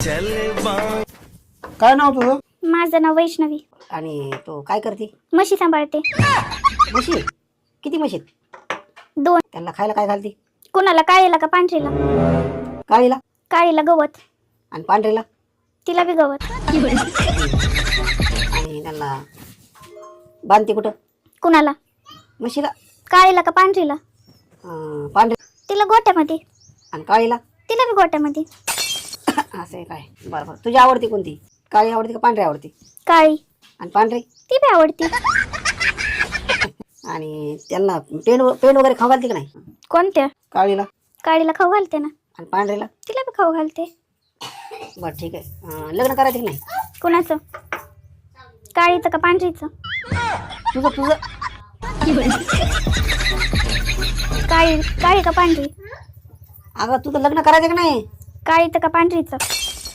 काय नाव तुझं? माझं नाव वैष्णवी. आणि तो काय करते? म्हशी सांभाळते. म्हशी? किती म्हशी? 2. त्यांना खायला काय घालते? कोणाला, काळीला का पांढरीला? काळीला? काळीला गवत, आणि पांढरीला? तिला बी गवत. आणि त्यांना बांधते कुठं? कुणाला? म्हशीला? काळीला का पांढरीला? पांढरी? तिला गोट्यामध्ये. आणि काळीला? तिला बी गोट्यामध्ये. असं आहे काय? बरं बरं. तुझी आवडती कोणती? काळी आवडती का पांढरी आवडती? काळी. आणि पांढरी? ती बी आवडती. आणि त्यांना पेन वगैरे खाऊ घालते का नाही? कोणत्या? काळीला? काळीला खाऊ घालते ना. आणि पांढरीला? तिला बी खाऊ घालते. बरं ठीक आहे. लग्न करायचं की नाही? कुणाचं? काळीचं का पांढरीचं? तुझं तुझं काळी का पांढरी? अगं तुझं लग्न करायचं की नाही? काळीचं का पांढरीचं?